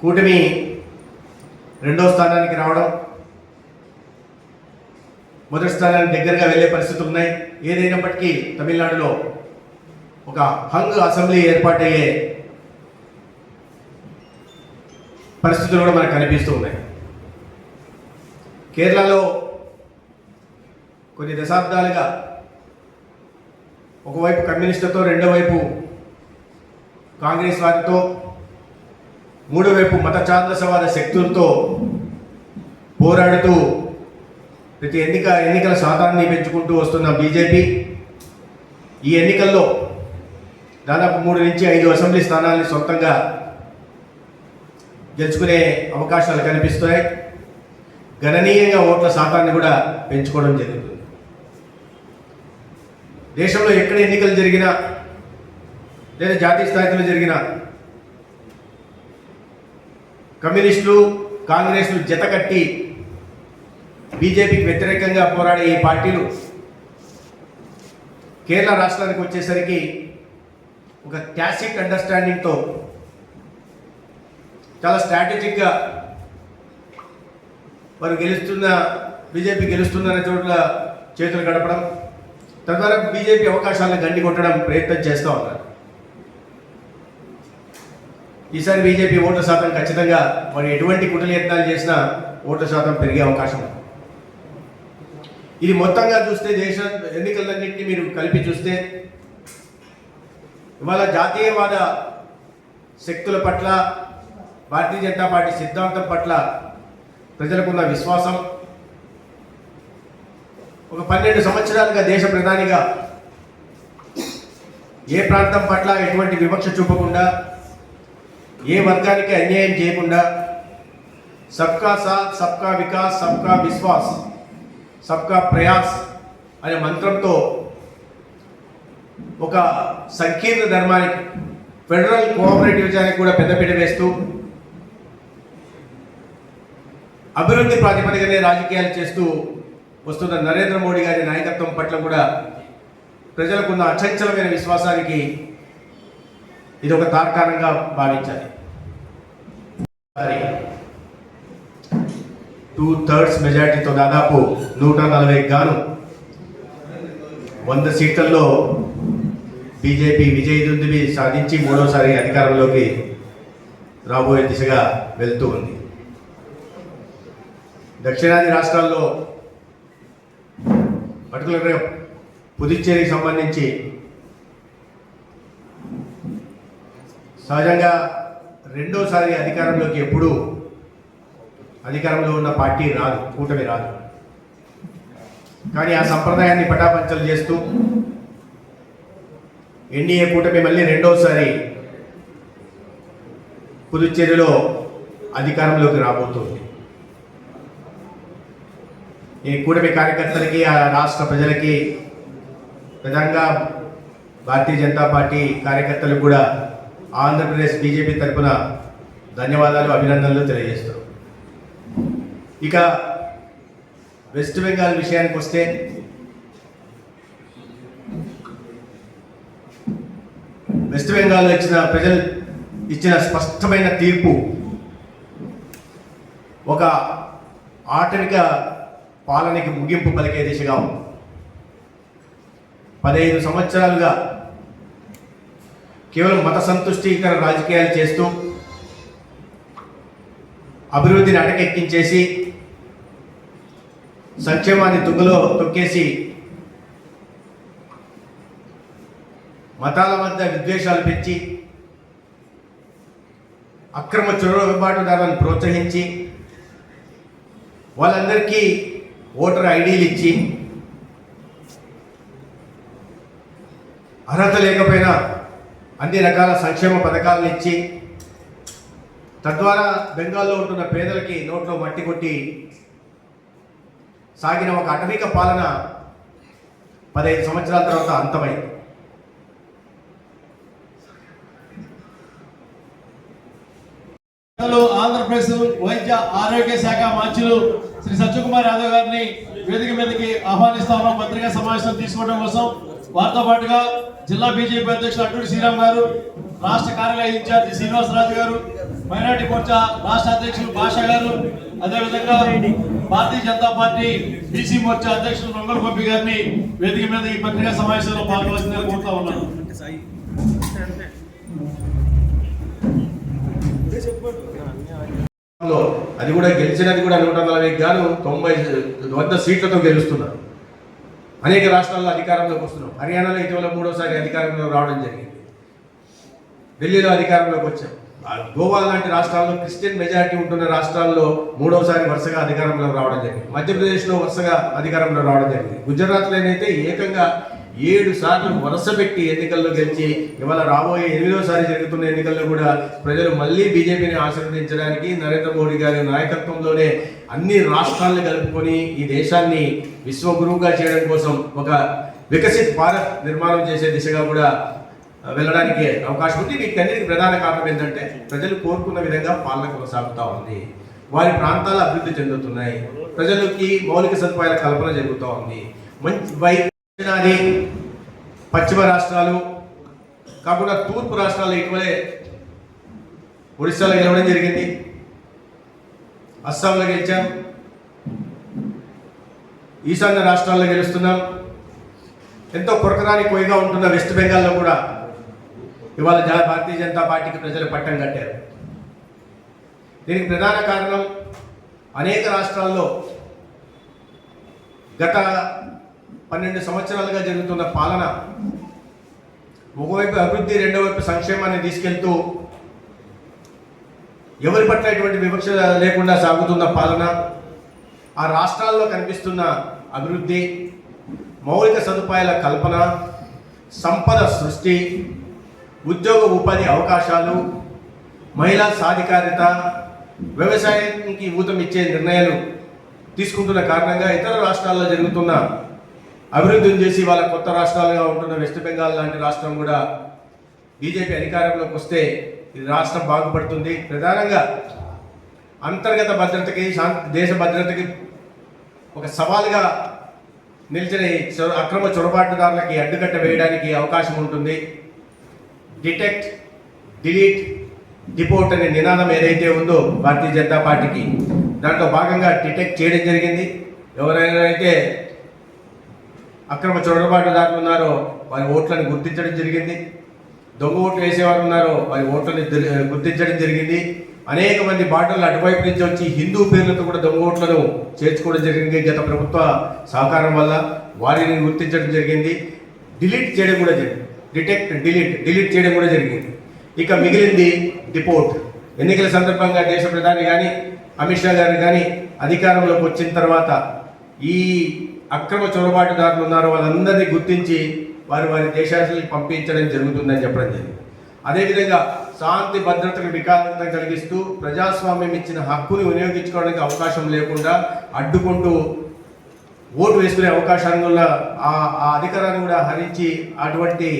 కూటమి రెండో స్థానానికి రావడం, మొదటి స్థానానికి దగ్గరగా వెళ్ళే పరిస్థితులు ఉన్నాయి. ఏదైనప్పటికీ తమిళనాడులో ఒక హంగ్ అసెంబ్లీ ఏర్పాటయ్యే పరిస్థితులు కూడా మనకు కనిపిస్తూ ఉన్నాయి. కేరళలో కొన్ని దశాబ్దాలుగా ఒకవైపు కమ్యూనిస్టులతో, రెండో వైపు కాంగ్రెస్ వారితో, మూడో వైపు మత ఛాందసవాద శక్తులతో పోరాడుతూ ప్రతి ఎన్నికల శాతాన్ని పెంచుకుంటూ వస్తున్న బీజేపీ ఈ ఎన్నికల్లో దాదాపు 3 నుంచి 5 అసెంబ్లీ స్థానాల్ని సొంతంగా గెలుచుకునే అవకాశాలు కనిపిస్తున్నాయి. గణనీయంగా ఓట్ల శాతాన్ని కూడా పెంచుకోవడం జరుగుతుంది. దేశంలో ఎక్కడ ఎన్నికలు జరిగినా లేదా జాతీయ స్థాయిలో జరిగినా కమ్యూనిస్టులు, కాంగ్రెస్లు జతకట్టి బీజేపీకి వ్యతిరేకంగా పోరాడే ఈ పార్టీలు కేరళ రాష్ట్రానికి వచ్చేసరికి ఒక టాసిక్ అండర్స్టాండింగ్తో చాలా స్ట్రాటజిక్గా వారు బీజేపీ గెలుస్తుందనే చోట్ల చేతులు గడపడం, తద్వారా బీజేపీ అవకాశాలను గండి కొట్టడం ప్రయత్నం చేస్తూ ఉన్నారు. ఈసారి బీజేపీ ఓట్ల శాతం ఖచ్చితంగా వారు ఎటువంటి కుట్రయత్నాలు చేసినా ఓట్ల శాతం పెరిగే అవకాశం ఉంది. ఇది మొత్తంగా చూస్తే దేశ ఎన్నికలన్నింటినీ మీరు కలిపి చూస్తే ఇవాళ జాతీయవాద శక్తుల పట్ల, భారతీయ జనతా పార్టీ సిద్ధాంతం పట్ల ప్రజలకున్న విశ్వాసం, ఒక 12 సంవత్సరాలుగా దేశ ప్రధానిగా ఏ ప్రాంతం పట్ల ఎటువంటి వివక్ష చూపకుండా, ఏ వర్గానికి అన్యాయం చేయకుండా సబ్కా సాత్, సబ్కా వికాస్, సబ్కా విశ్వాస్, సబ్కా ప్రయాస్ అనే మంత్రంతో ఒక సంకీర్ణ ధర్మానికి, ఫెడరల్ కోఆపరేటివిజానికి కూడా పెద్దపీట వేస్తూ అభివృద్ధి ప్రాతిపదికనే రాజకీయాలు చేస్తూ వస్తున్న నరేంద్ర మోడీ గారి నాయకత్వం పట్ల కూడా ప్రజలకున్న అచంచలమైన విశ్వాసానికి ఇది ఒక తార్కాణంగా భావించాలి. 2/3 మెజార్టీతో దాదాపు 140 గాను 100 సీట్లలో బీజేపీ విజయదుందుబి సాధించి మూడోసారి అధికారంలోకి రాబోయే దిశగా వెళ్తూ ఉంది. దక్షిణాది రాష్ట్రాల్లో పర్టికులర్గా పుదుచ్చేరికి సంబంధించి సహజంగా రెండోసారి అధికారంలోకి ఎప్పుడూ అధికారంలో ఉన్న పార్టీ రాదు, కూటమి రాదు. కానీ ఆ సంప్రదాయాన్ని పటాపంచలు చేస్తూ ఎన్డీఏ కూటమి మళ్ళీ రెండోసారి పుదుచ్చేరిలో అధికారంలోకి రాబోతుంది. ఈ కూటమి కార్యకర్తలకి, ఆ రాష్ట్ర ప్రజలకి, ప్రధానంగా భారతీయ జనతా పార్టీ కార్యకర్తలకు కూడా ఆంధ్రప్రదేశ్ బీజేపీ తరఫున ధన్యవాదాలు, అభినందనలు తెలియజేస్తారు. ఇక వెస్ట్ బెంగాల్ విషయానికి వస్తే వెస్ట్ బెంగాల్లో ప్రజలు ఇచ్చిన స్పష్టమైన తీర్పు ఒక ఆటవిక పాలనకి ముగింపు పలికే దిశగా ఉంది. 15 సంవత్సరాలుగా కేవలం మత సంతుష్టీకర రాజకీయాలు చేస్తూ అభివృద్ధిని అటకెక్కించేసి సంక్షేమాన్ని తుంగలో తొక్కేసి మతాల మధ్య విద్వేషాలు పెంచి అక్రమ చొరబాటుదారులను ప్రోత్సహించి వాళ్ళందరికీ ఓటర్ ఐడీలు ఇచ్చి అర్హత లేకపోయినా అన్ని రకాల సంక్షేమ పథకాలను ఇచ్చి తద్వారా బెంగాల్లో ఉంటున్న పేదలకి నోట్లో మట్టి కొట్టి సాగిన ఒక అటవిక పాలన 15 సంవత్సరాల తర్వాత అంతమైంది. ఆంధ్రప్రదేశ్ వైద్య ఆరోగ్య శాఖ మంత్రులు శ్రీ సత్యకుమార్ యాదవ్ గారిని వేదిక మీదకి ఆహ్వానిస్తా ఉన్నాం పత్రికా సమావేశం తీసుకోవడం కోసం. వారితో పాటుగా జిల్లా బీజేపీ అధ్యక్షులు అడ్డూరి శ్రీరామ్ గారు, రాష్ట్ర కార్యాలయ ఇన్ఛార్జి శ్రీనివాసరాజు గారు, మైనార్టీ మోర్చా రాష్ట్ర అధ్యక్షులు భాషా గారు, అదేవిధంగా భారతీయ జనతా పార్టీ బీసీ మోర్చా అధ్యక్షులు మంగళ గోపి గారిని వేదిక మీద ఈ పత్రికా సమావేశంలో పాల్గొనాల్సిందిగా కోరుతా ఉన్నాను. అది కూడా గెలిచినది కూడా 140 గాను 90 సీట్లతో గెలుస్తున్నారు. అనేక రాష్ట్రాల్లో అధికారంలోకి వస్తున్నాం. హర్యానాలో ఇటీవల 3వసారి అధికారంలో రావడం జరిగింది. ఢిల్లీలో అధికారంలోకి వచ్చాం. గోవా లాంటి రాష్ట్రాల్లో క్రిస్టియన్ మెజారిటీ ఉంటున్న రాష్ట్రాల్లో 3వసారి వరుసగా అధికారంలో రావడం జరిగింది. మధ్యప్రదేశ్లో వరుసగా అధికారంలో రావడం జరిగింది. గుజరాత్లోనైతే ఏకంగా 7 సార్లు వరుస పెట్టి ఎన్నికల్లో గెలిచి ఇవాళ రాబోయే 8వసారి జరుగుతున్న ఎన్నికల్లో కూడా ప్రజలు మళ్ళీ బీజేపీని ఆశీర్వదించడానికి నరేంద్ర మోడీ గారి నాయకత్వంలోనే అన్ని రాష్ట్రాలను కలుపుకొని ఈ దేశాన్ని విశ్వగురువుగా చేయడం కోసం ఒక వికసిత్ భారత్ నిర్మాణం చేసే దిశగా కూడా వెళ్ళడానికి అవకాశం ఉంది. వీటన్నిటికీ ప్రధాన కారణం ఏంటంటే ప్రజలు కోరుకున్న విధంగా పాలన కొనసాగుతూ ఉంది. వారి ప్రాంతాలు అభివృద్ధి చెందుతున్నాయి. ప్రజలకి మౌలిక సదుపాయాల కల్పన జరుగుతూ ఉంది. మంచి పశ్చిమ రాష్ట్రాలు కాకుండా తూర్పు రాష్ట్రాలు ఇటీవలే ఒడిశాలో గెలవడం జరిగింది. అస్సాంలో గెలిచాం. ఈశాన్య రాష్ట్రాల్లో గెలుస్తున్నాం. ఎంతో కొరకరాని కొయ్యగా ఉంటున్న వెస్ట్ బెంగాల్లో కూడా ఇవాళ భారతీయ జనతా పార్టీకి ప్రజలు పట్టం కట్టారు. దీనికి ప్రధాన కారణం అనేక రాష్ట్రాల్లో గత 12 సంవత్సరాలుగా జరుగుతున్న పాలన ఒకవైపు అభివృద్ధి, రెండో వైపు సంక్షేమాన్ని తీసుకెళ్తూ ఎవరి పట్ల ఎటువంటి వివక్ష లేకుండా సాగుతున్న పాలన, ఆ రాష్ట్రాల్లో కనిపిస్తున్న అభివృద్ధి, మౌలిక సదుపాయాల కల్పన, సంపద సృష్టి, ఉద్యోగ ఉపాధి అవకాశాలు, మహిళా సాధికారిత, వ్యవసాయానికి ఊతం ఇచ్చే నిర్ణయాలు తీసుకుంటున్న కారణంగా ఇతర రాష్ట్రాల్లో జరుగుతున్న అభివృద్ధిని చేసి వాళ్ళ కొత్త రాష్ట్రాలుగా ఉంటున్న వెస్ట్ బెంగాల్ లాంటి రాష్ట్రం కూడా బీజేపీ అధికారంలోకి వస్తే ఈ రాష్ట్రం బాగుపడుతుంది. ప్రధానంగా అంతర్గత భద్రతకి, దేశ భద్రతకి ఒక సవాలుగా నిలిచిన అక్రమ చొరబాటుదారులకి అడ్డుకట్ట వేయడానికి అవకాశం ఉంటుంది. డిటెక్ట్, డిలీట్, డిపోర్ట్ అనే నినాదం ఏదైతే ఉందో భారతీయ జనతా పార్టీకి, దాంట్లో భాగంగా డిటెక్ట్ చేయడం జరిగింది. ఎవరైనా అయితే అక్రమ చొరబాటుదారులు ఉన్నారో వారి ఓట్లను గుర్తించడం జరిగింది. దొంగ ఓట్లు వేసేవారు ఉన్నారో వారి ఓట్లను గుర్తించడం జరిగింది. అనేక మంది బాటలు అటువైపు నుంచి వచ్చి హిందూ పేర్లతో కూడా దొంగ ఓట్లను చేర్చుకోవడం జరిగింది. గత ప్రభుత్వ సహకారం వల్ల వారిని గుర్తించడం జరిగింది. డిలీట్ చేయడం కూడా జరిగింది. డిటెక్ట్, డిలీట్ చేయడం కూడా జరిగింది. ఇక మిగిలింది డిపోర్ట్. ఎన్నికల సందర్భంగా దేశ ప్రధాని కానీ అమిత్ షా గారు కానీ అధికారంలోకి వచ్చిన తర్వాత ఈ అక్రమ చొరబాటుదారులు ఉన్నారో వాళ్ళందరినీ గుర్తించి వారి దేశాలకు పంపించడం జరుగుతుందని చెప్పడం జరిగింది. అదేవిధంగా శాంతి భద్రతకు వికాసం కలిగిస్తూ ప్రజాస్వామ్యం ఇచ్చిన హక్కుని వినియోగించుకోవడానికి అవకాశం లేకుండా అడ్డుకుంటూ ఓటు వేసుకునే అవకాశాన్ని వల్ల ఆ అధికారాన్ని కూడా హరించి అటువంటి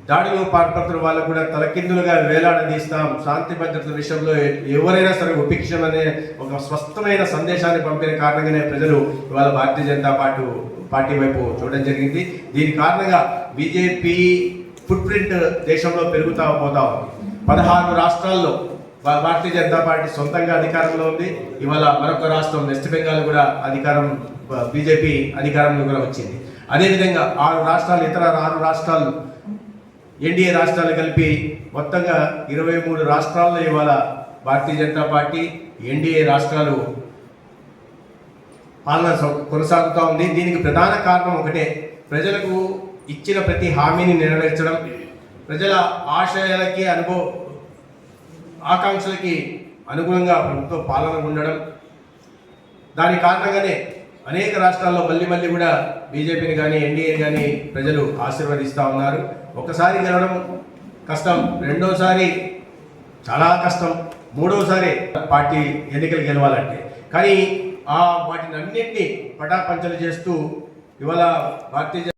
దాడిలో పాల్పడుతున్న వాళ్ళకు కూడా తలకిందులుగా వేలాడదీస్తాం. శాంతి భద్రతల విషయంలో ఎవరైనా సరే ఉపేక్షమనే ఒక స్పష్టమైన సందేశాన్ని పంపిన కారణంగానే ప్రజలు ఇవాళ భారతీయ జనతా పార్టీ వైపు చూడడం జరిగింది. దీని కారణంగా బీజేపీ ఫుట్ ప్రింట్ దేశంలో పెరుగుతూ పోతా ఉంది. 16 రాష్ట్రాల్లో భారతీయ జనతా పార్టీ సొంతంగా అధికారంలో ఉంది. ఇవాళ మరొక రాష్ట్రం వెస్ట్ బెంగాల్ కూడా బీజేపీ అధికారంలో కూడా వచ్చింది. అదేవిధంగా 6 రాష్ట్రాలు, ఇతర 6 రాష్ట్రాలు ఎన్డీఏ రాష్ట్రాలు కలిపి మొత్తంగా 23 రాష్ట్రాల్లో ఇవాళ భారతీయ జనతా పార్టీ ఎన్డీఏ రాష్ట్రాలు పాలన కొనసాగుతూ ఉంది. దీనికి ప్రధాన కారణం ఒకటే, ప్రజలకు ఇచ్చిన ప్రతి హామీని నెరవేర్చడం, ప్రజల ఆశయాలకి ఆకాంక్షలకి అనుగుణంగా ప్రభుత్వ పాలన ఉండడం. దాని కారణంగానే అనేక రాష్ట్రాల్లో మళ్ళీ కూడా బీజేపీని కానీ ఎన్డీఏని కానీ ప్రజలు ఆశీర్వదిస్తూ ఉన్నారు. ఒకసారి గెలవడం కష్టం, రెండోసారి చాలా కష్టం, మూడోసారి పార్టీ ఎన్నికలు గెలవాలంటే. కానీ వాటిని అన్నింటినీ పటాపంచలు చేస్తూ ఇవాళ భారతీయ